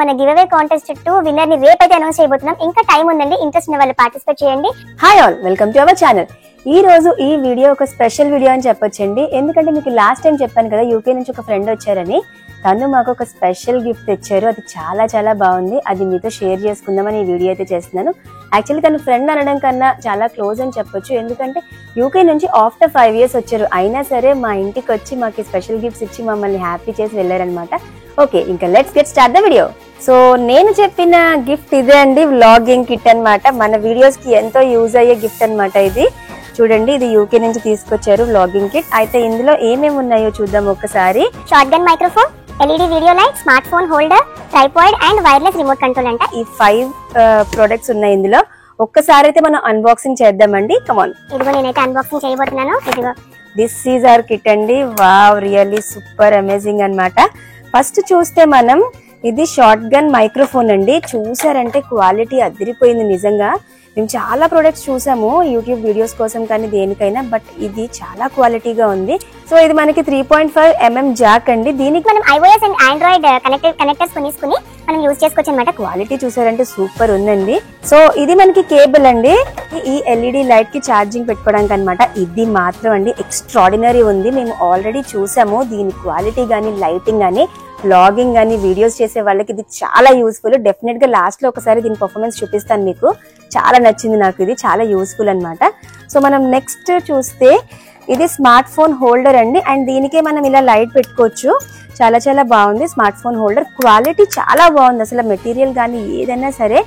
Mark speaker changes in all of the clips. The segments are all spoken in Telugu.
Speaker 1: మన గివ్ అవే కాంటెస్ట్ 2 విన్నర్ ని రేపైతే అనౌన్స్ చేయబోతున్నాం. ఇంకా టైం ఉందండి, ఇంట్రెస్ట్ ఉన్న వాళ్ళు పార్టిసిపేట్ చేయండి.
Speaker 2: Hi all, welcome to our channel. ఈ రోజు ఈ వీడియో ఒక స్పెషల్ వీడియో అని చెప్పొచ్చండి. ఎందుకంటే మీకు లాస్ట్ టైం చెప్పాను కదా, యూకే నుంచి ఒక ఫ్రెండ్ వచ్చారని. తను మాకు ఒక స్పెషల్ గిఫ్ట్ తెచ్చారు. అది చాలా చాలా బాగుంది. అది మీతో షేర్ చేసుకుందామని ఈ వీడియో అయితే చేస్తున్నాను. యాక్చువల్లీ తన ఫ్రెండ్ అనడం కన్నా చాలా క్లోజ్ అని చెప్పొచ్చు. ఎందుకంటే యూకే నుంచి ఆఫ్టర్ 5 years వచ్చారు. అయినా సరే మా ఇంటికి వచ్చి మాకు స్పెషల్ గిఫ్ట్స్ ఇచ్చి మమ్మల్ని హ్యాపీ చేసి వెళ్ళారనమాట. ఓకే, ఇంకా let's get start the video. So నేను చెప్పిన గిఫ్ట్ ఇదే అండి, వ్లాగింగ్ కిట్ అన్నమాట. మన వీడియోస్ కి ఎంతో యూజ్ అయ్యే గిఫ్ట్ అన్నమాట ఇది. చూడండి, ఇది యూకే నుంచి తీసుకొచ్చారు వ్లాగింగ్ కిట్. అయితే ఇందులో ఏమేమి ఉన్నాయో చూద్దాం ఒకసారి.
Speaker 1: Short gun microphone, LED video light, smart phone holder, tripod and wireless remote control అంట.
Speaker 2: ఈ 5 ప్రొడక్ట్స్ ఉన్నాయి ఇందులో. ఒక్కసారి అయితే మనం అన్బాక్సింగ్ చేద్దామండి. కమాన్.
Speaker 1: ఇదిగో నేనైతే అన్బాక్సింగ్ చేయబోతున్నాను. ఇదిగో
Speaker 2: దిస్ ఈజ్ అవర్ కిట్ అండి. వావ్, రియల్లీ సూపర్ అమేజింగ్ అన్నమాట. ఫస్ట్ చూస్తే మనం ఇది షార్ట్ గన్ మైక్రోఫోన్ అండి. చూసారంటే క్వాలిటీ అదిరిపోయింది నిజంగా. మేము చాలా ప్రొడక్ట్స్ చూసాము యూట్యూబ్ వీడియోస్ కోసం కానీ దేనికైనా, బట్ ఇది చాలా క్వాలిటీగా ఉంది. సో ఇది మనకి 3.5 mm జాక్ అండి. దీనికి
Speaker 1: మనం iOS అండ్ ఆండ్రాయిడ్ కనెక్టర్స్ కొనేసుకుని మనం యూజ్ చేసుకోవచ్చు అన్నమాట.
Speaker 2: క్వాలిటీ చూసారంటే సూపర్ ఉందండి. సో ఇది మనకి కేబుల్ అండి. ఈ ఎల్ఈడి లైట్ కి ఛార్జింగ్ పెట్టుకోవడానికి అనమాట. ఇది మాత్రం అండి ఎక్స్ట్రాడినరీ ఉంది. మేము ఆల్రెడీ చూసాము. దీని క్వాలిటీ గానీ, లైటింగ్ గానీ, వ్లాగింగ్ గానీ, వీడియోస్ చేసే వాళ్ళకి ఇది చాలా యూస్ఫుల్. డెఫినెట్ గా లాస్ట్ లో ఒకసారి దీని పర్ఫార్మెన్స్ చూపిస్తాను మీకు. చాలా నచ్చింది నాకు, ఇది చాలా యూస్ఫుల్ అన్నమాట. సో మనం నెక్స్ట్ చూస్తే ఇది స్మార్ట్ ఫోన్ హోల్డర్ అండి. అండ్ దీనికే మనం ఇలా లైట్ పెట్టుకోవచ్చు. చాలా చాలా బాగుంది స్మార్ట్ ఫోన్ హోల్డర్. క్వాలిటీ చాలా బాగుంది. అసలు మెటీరియల్ కానీ ఏదైనా సరే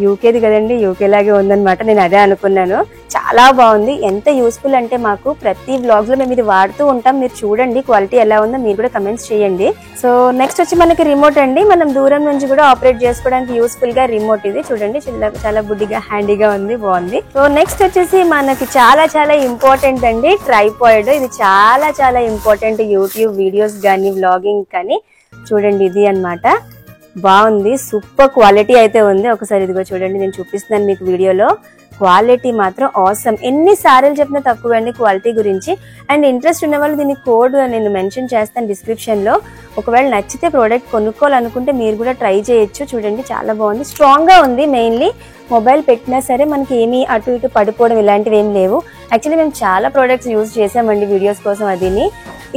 Speaker 2: యూకేది కదండి, యూకే లాగే ఉందన్నమాట. నేను అదే అనుకున్నాను. చాలా బాగుంది. ఎంత యూస్ఫుల్ అంటే మాకు ప్రతి వ్లాగ్స్ లో మేము ఇది వాడుతూ ఉంటాం. మీరు చూడండి క్వాలిటీ ఎలా ఉందో, మీరు కూడా కమెంట్స్ చేయండి. సో నెక్స్ట్ వచ్చి మనకి రిమోట్ అండి. మనం దూరం నుంచి కూడా ఆపరేట్ చేసుకోవడానికి యూస్ఫుల్ గా రిమోట్ ఇది. చూడండి చాలా బుడ్డిగా హ్యాండీగా ఉంది, బాగుంది. సో నెక్స్ట్ వచ్చేసి మనకి చాలా చాలా ఇంపార్టెంట్ అండి, ట్రైపాడ్. ఇది చాలా చాలా ఇంపార్టెంట్ యూట్యూబ్ వీడియోస్ కానీ, వ్లాగింగ్ కానీ. చూడండి ఇది అన్నమాట. బాగుంది, సూపర్ క్వాలిటీ అయితే ఉంది. ఒకసారి ఇదిగో చూడండి, నేను చూపిస్తున్నాను మీకు వీడియోలో. క్వాలిటీ మాత్రం ఆసమ్. ఎన్నిసార్లు చెప్పినా తక్కువ అండి క్వాలిటీ గురించి. అండ్ ఇంట్రెస్ట్ ఉన్న వాళ్ళు దీని కోడ్ నేను మెన్షన్ చేస్తాను డిస్క్రిప్షన్ లో. ఒకవేళ నచ్చితే ప్రోడక్ట్ కొనుక్కోవాలనుకుంటే మీరు కూడా ట్రై చేయొచ్చు. చూడండి చాలా బాగుంది, స్ట్రాంగ్ గా ఉంది. మెయిన్లీ మొబైల్ పెట్టినా సరే మనకి ఏమీ అటు ఇటు పడిపోవడం ఇలాంటివి ఏం లేవు. యాక్చువల్లీ మేము చాలా ప్రోడక్ట్స్ యూజ్ చేసామండి వీడియోస్ కోసం. అదిని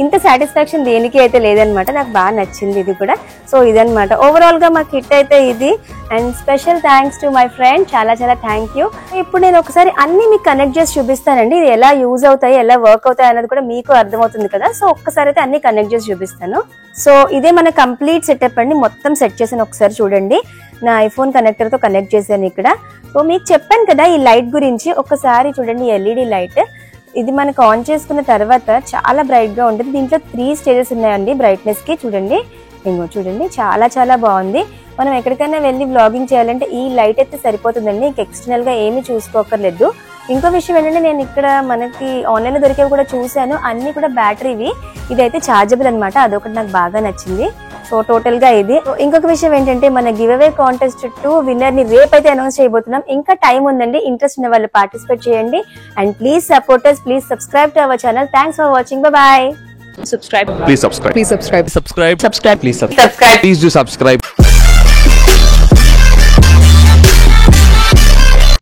Speaker 2: ఇంత సాటిస్ఫాక్షన్ దేనికి అయితే లేదనమాట. నాకు బాగా నచ్చింది ఇది కూడా. సో ఇదనమాట ఓవరాల్ గా మా కిట్ అయితే ఇది. And special thanks to my friend, చాలా చాలా థ్యాంక్ యూ. ఇప్పుడు నేను ఒకసారి అన్ని మీకు కనెక్ట్ చేసి చూపిస్తానండి. ఇది ఎలా యూజ్ అవుతాయి, ఎలా వర్క్ అవుతాయి అన్నది కూడా మీకు అర్థమవుతుంది కదా. సో ఒక్కసారి అయితే అన్ని కనెక్ట్ చేసి చూపిస్తాను. సో ఇదే మన కంప్లీట్ సెటప్ అండి. మొత్తం సెట్ చేసాను. ఒకసారి చూడండి, నా ఐఫోన్ కనెక్టర్ తో కనెక్ట్ చేశాను ఇక్కడ. సో మీకు చెప్పాను కదా ఈ లైట్ గురించి. ఒకసారి చూడండి, ఎల్ఈడి లైట్. ఇది మనకు ఆన్ చేసుకున్న తర్వాత చాలా బ్రైట్ గా ఉంటుంది. దీంట్లో 3 స్టేజెస్ ఉన్నాయండి బ్రైట్నెస్ కి. చూడండి, ఇంకో చూడండి, చాలా చాలా బాగుంది. మనం ఎక్కడికైనా వెళ్ళి వ్లాగింగ్ చేయాలంటే ఈ లైట్ అయితే సరిపోతుందండి. ఇంక ఎక్స్టర్నల్ గా ఏమీ చూసుకోకర్లేదు. ఇంకో విషయం ఏంటంటే, నేను ఇక్కడ మనకి ఆన్లైన్ లో దొరికేవి కూడా చూసాను. అన్ని కూడా బ్యాటరీవి. ఇదైతే ఛార్జబుల్ అనమాట. అదొకటి నాకు బాగా నచ్చింది. సో టోటల్ గా ఇది. ఇంకొక విషయం ఏంటంటే, మన గివ్ అవే కాంటెస్ట్ 2 విన్నర్ ని రేపైతే అనౌన్స్ చేయబోతున్నాం. ఇంకా టైం ఉందండి, ఇంట్రెస్ట్ ఉన్న వాళ్ళు పార్టిసిపేట్ చేయండి. And please support us, please subscribe to our channel. Thanks for watching. Bye.
Speaker 3: Subscribe. Please subscribe.
Speaker 4: Please subscribe.
Speaker 3: Subscribe.
Speaker 4: Subscribe.
Speaker 3: Please subscribe.
Speaker 4: Subscribe.
Speaker 3: Please do subscribe.